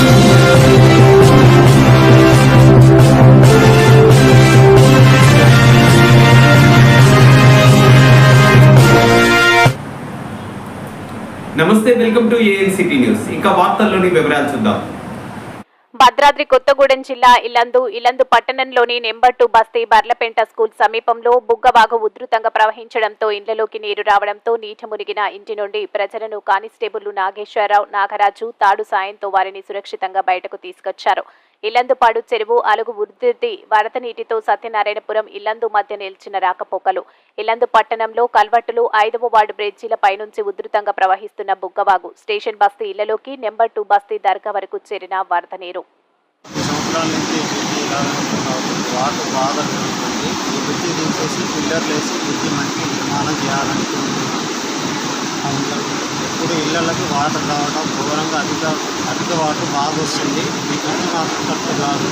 నమస్తే, welcome to ANCT news. ఇక వార్తల్లోని వివరాలు చూద్దాం. భద్రాద్రి కొత్తగూడెం జిల్లా ఇల్లందు పట్టణంలోని నెంబర్ 2 బస్తీ బర్లపెంట స్కూల్ సమీపంలో బుగ్గవాగు ఉధృతంగా ప్రవహించడంతో ఇండ్లలోకి నీరు రావడంతో నీట మునిగిన ఇంటి నుండి ప్రజలను కానిస్టేబుళ్లు నాగేశ్వరరావు, నాగరాజు తాడు సాయంతో వారిని సురక్షితంగా బయటకు తీసుకొచ్చారు. ఇల్లందుపాడు చెరువు అలుగు ఉధృతి వరద నీటితో సత్యనారాయణపురం ఇల్లందు మధ్య నిలిచిన రాకపోకలు. ఇల్లందు పట్టణంలో కల్వట్టులు 5వ వార్డు బ్రిడ్జిల పైనుంచి ఉధృతంగా ప్రవహిస్తున్న బుగ్గవాగు స్టేషన్ బస్తీ ఇళ్లలోకి నెంబర్ 2 బస్తీ దర్గా వరకు చేరిన వరద నీరు. వాటర్ బాగా పెరుగుతుంది. ఈ బ్రిడ్జి తీసేసి పిల్లర్లు వేసి బ్రిడ్జి మనకి నిర్మాణం చేయాలనుకుంటుంది. ఎప్పుడు ఇళ్ళకి వాటర్ రావడం ఘోరంగా అధిక వాటర్ బాగా వస్తుంది. ఈ బ్రిడ్జి మాకు కరెక్ట్ కాదు.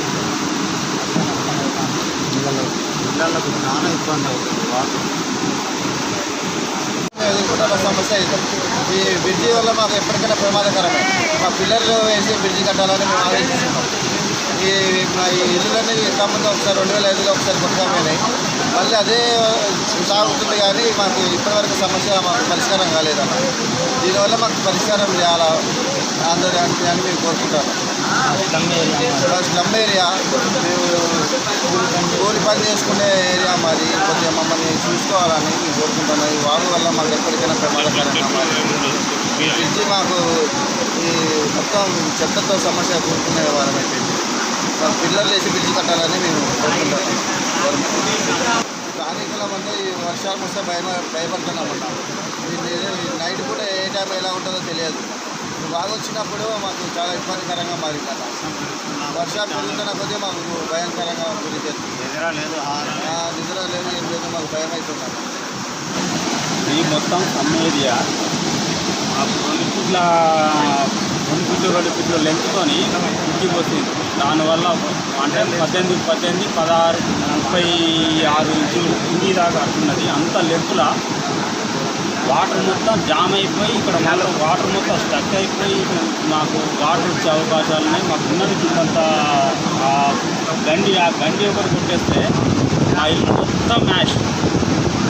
ఇళ్ళకు చాలా ఇబ్బంది అవుతుంది వాటర్. ఎదుర్కొంటున్న సమస్య ఈ బ్రిడ్జి వల్ల మాకు ఎప్పటికైనా ప్రమాదకరమే. మా పిల్లర్లు వేసి బ్రిడ్జి కట్టాలని మేము ఆలోచిస్తున్నాం. ఈ ఇల్లులన్నీ ఇంతకుముందు ఒకసారి 2005లో ఒకసారి కొత్తగా పోయినాయి. మళ్ళీ అదే సాగుతుంది కానీ మాకు ఇప్పటివరకు సమస్య మాకు పరిష్కారం కాలేదన్న. దీనివల్ల మాకు పరిష్కారం చేయాలా అందరూ అని మేము కోరుకుంటాను. స్లమ్ ఏరియా, కూలి పని చేసుకునే ఏరియా మాది. కొద్దిగా మమ్మల్ని చూసుకోవాలని మేము కోరుకుంటున్నాం. ఈ వాగు వల్ల మాకు ఎప్పటికైనా ప్రమాదకరంగా మారింది. బ్రిడ్జి మాకు ఈ మొత్తం చెత్తతో సమస్య కూరుకునే వారం అయిపోయింది. పిల్లర్లు వేసి బ్రిడ్జి కట్టాలని మేము కోరుకుంటాము. స్థానికులమంతా ఈ వర్షాలు వస్తే భయపడుతున్నామన్నా. నైట్ కూడా ఏ టైం ఎలా ఉంటుందో తెలియదు. బాగా వచ్చినప్పుడు మాకు చాలా ఇబ్బందికరంగా మారిందన్న. వర్షాలు పెరుగుతున్న కొద్దీ మాకు భయంకరంగా పెరిగేది. నిద్ర లేదు, ఏం లేదు, మాకు భయం అవుతుందన్న. ఈ మొత్తం సమ్ ఏరియా ఇట్లా 2 ఫీట్లు 2 ఫీట్లు లెంగ్త్తోని ఇంటికి వస్తుంది. దానివల్ల అంటే 18, 16, 36 ఇంచులు ఇంటి దాకా వస్తున్నది. అంత లెంత్లా వాటర్ మొత్తం జామ్ అయిపోయి ఇక్కడ మళ్ళీ వాటర్ మొత్తం స్టక్ అయిపోయి మాకు వాటర్ వచ్చే అవకాశాలు ఉన్నాయి. మాకు ఉన్నది కిందంతా గండి ఒకటి కొట్టేస్తే మా ఇల్లు మొత్తం మ్యాష్,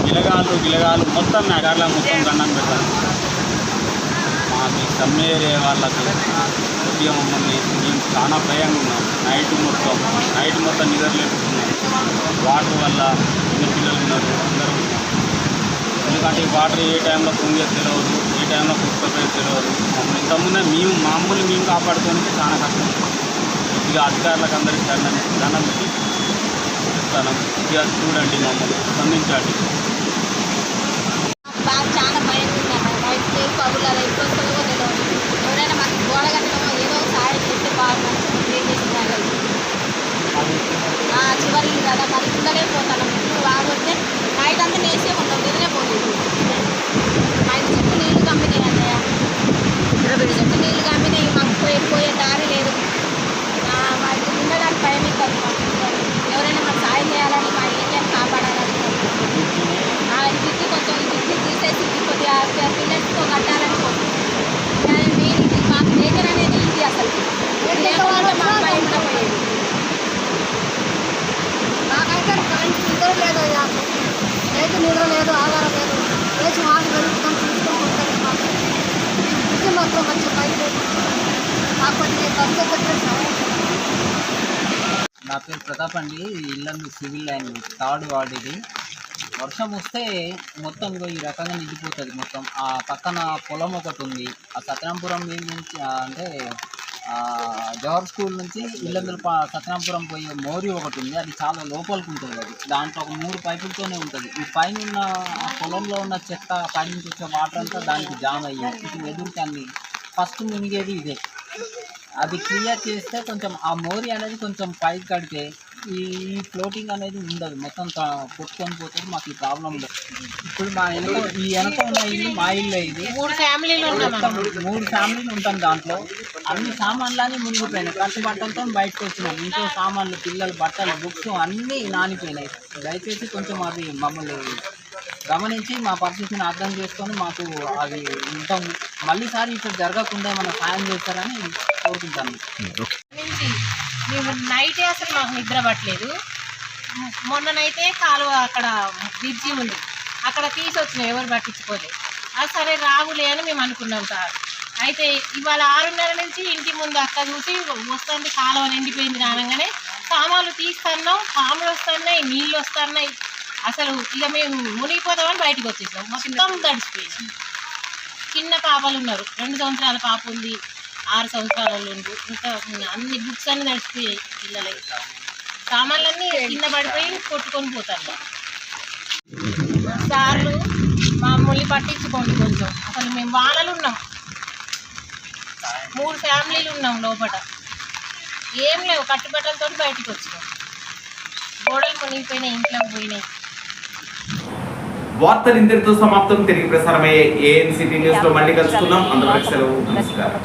గిలగాలు మొత్తం మ్యాగార్లా మొత్తం గండం పెట్టాను. మాకు సమ్మె ఏరియా వాళ్ళకి కొద్దిగా మమ్మల్ని మేము చాలా భయంగా ఉన్నాం. నైట్ మొత్తం నిద్ర లేపుతున్నాం. వాటర్ వల్ల చిన్నపిల్లలు ఉన్నారు అందరూ. ఎందుకంటే ఈ వాటర్ ఏ టైంలో పొంగేది తెలియదు, ఏ టైంలో కుక్కపోయేది తెలియదు. మమ్మల్ని ఇంతకుముందే మామూలు మేము కాపాడుకోవడానికి చాలా కష్టం. ఇక అధికారులకు అందరికీ దండం పెట్టి చెప్తాను. ఇక చూడండి, మమ్మల్ని స్పందించండి. చాలా భయం రైతు పగులు రైతు వస్తుందో తెలియదు. ఎవరైనా మాకు గోడ కట్టడమో ఏదో ఒక సాయం చేస్తే బాగా మంచిగా క్లీన్ చేస్తున్నారు. చివరి కదా మరి ఉండలేకపోతాను. ఇప్పుడు బాగొస్తే నైట్ అంతా నేసే ఉంటాం, నిద్రపోలేదు. మా ఇంటి చుట్టూ నీళ్లు కమ్మినాయి అన్నయ్య, చుట్టూ నీళ్లు కమ్మినాయి. మాకు పోయే దారి లేదు. మా ఇంటి ఉండడానికి భయం ఇస్తుంది. ఎవరైనా మాకు సాయం చేయాలని, మా ఏరియాని కాపాడాలని ఇంటికి కొంచెం ఇంటికి తీసేసి కొద్దిగా పిల్లర్స్తో కట్టాలని కోరుకుంటున్నాను. మాకు నేచర్ అనేది ఇది అసలు లేకపోతే మాకు భయం ఉండకపోయేది. నాకైతే నిద్ర లేదు, రైతు నిద్ర లేదు, ఆధారం లేదు. లేచి వాటర్ పెరుగుతాం చూసుకుంటాం. మాకు ఇది మాత్రం మంచి బయట మాకు కొద్దిగా ఖర్చు పెట్టేస్తాం. నా పేరు ప్రతాప్ అండి. Yellandu civil line 3rd ward. ఇది వర్షం వస్తే మొత్తం ఈ రకంగా నిండిపోతుంది. మొత్తం ఆ పక్కన పొలం ఒకటి ఉంది. ఆ సత్యనాపురం నుంచి అంటే జవహర్ స్కూల్ నుంచి ఇల్లందు సత్యనాపురం పోయే మోరీ ఒకటి ఉంది. అది చాలా లోపలికి ఉంటుంది. అది దాంట్లో ఒక 3 పైపులతోనే ఉంటుంది. ఈ పైన ఉన్న పొలంలో ఉన్న చెత్త పైనుంచి వచ్చే వాటర్ అంతా దానికి జామ్ అయ్యి ఇటు ఎదురుకాన్ని ఫస్ట్ మునిగేది ఇదే. అది క్లియర్ చేస్తే కొంచెం ఆ మోరీ అనేది కొంచెం పైకి కడితే ఈ ఫ్లోటింగ్ అనేది ఉండదు, మొత్తం కొట్టుకొని పోతుంది. మాకు ఈ ప్రాబ్లం లేదు. ఇప్పుడు మా వెనక ఉన్న ఇల్లు మా ఇల్లు. ఇది 3 ఫ్యామిలీలు ఉంటాం. దాంట్లో అన్ని సామాన్లు మునిగిపోయినాయి. ఖర్చు బట్టలతో బయటకు వచ్చినాం. ఇంకో సామాన్లు, పిల్లలు బట్టలు, బుక్స్ అన్నీ నానిపోయినాయి. దయచేసి కొంచెం అది మమ్మల్ని గమనించి మా పరిస్థితిని అర్థం చేసుకొని మాకు అది ఇంకా మళ్ళీసారి ఇట్లా జరగకుండా మనం సాయం చేస్తారని కోరుకుంటాను. నుంచి మేము నైటే అసలు మాకు నిద్ర పట్టలేదు. మొన్ననైతే కాలువ అక్కడ బ్రిడ్జి ఉంది, అక్కడ తీసొచ్చినాయి, ఎవరు పట్టించుకోలేదు. సరే రాగులే అని మేము అనుకున్నాం సార్. అయితే ఇవాళ 6:30 నుంచి ఇంటి ముందు అక్క చూసి వస్తుంది కాలువ నిండిపోయింది అనగానే సామాన్లు తీస్తున్నాం, పాములు వస్తున్నాయి, నీళ్ళు వస్తున్నాయి, అసలు ఇక మేము మునిగిపోతామని బయటకు వచ్చేసాం. మొత్తం తడిసిపోయింది. చిన్న పాపలు ఉన్నారు, 2 సంవత్సరాల పాప ఉంది, 6 సంవత్సరాల ఉంది. ఇంకా అన్ని బుక్స్ అన్ని తడిసిపోయాయి. పిల్లలకి సామాన్లన్నీ కింద పడిపోయి కొట్టుకొని పోతారు. సార్లు మమ్మల్ని పట్టించుకోండి కొంచెం. అసలు మేము వానలు ఉన్నాం, 3 ఫ్యామిలీలు ఉన్నాం లోపల, ఏం లేవు, కట్టుబట్టలతో బయటకు వచ్చినాం. గోడలు మునిగిపోయినాయి, ఇంట్లోకి పోయినాయి. వార్తలు ఇంతటితో సమాప్తం. తిరిగి ప్రసారమయ్యే ఏఎన్సిటీ న్యూస్ లో మళ్ళీ కలుసుకుందాం. అందరూ సెలవు. నమస్కారం.